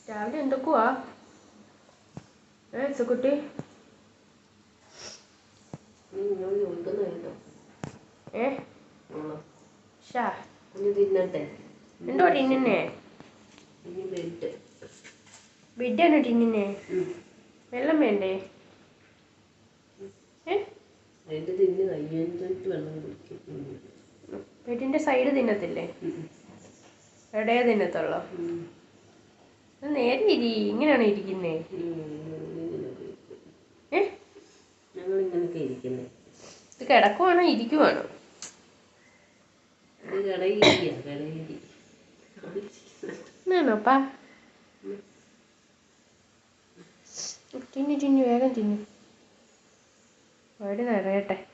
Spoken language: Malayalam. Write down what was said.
രാവിലെ എന്തൊക്കെയാ സുക്കുട്ടി? എന്തോ ടിന്നെ ബെഡാണോ ടിന്നെ? വെള്ളം വേണ്ടേ? ബെഡിന്റെ സൈഡ് തിന്നത്തില്ലേ? എവിടെയാ തിന്നത്തുള്ളോ? നേരെ ഇരി. ഇങ്ങനെയാണോ ഇരിക്കുന്നേ? ഇത് കിടക്കുവാണോ ഇരിക്കുവാണോ? ആണോപ്പാ? തിന്നു വേഗം തിന്നു. വയറ് നിറയട്ടെ.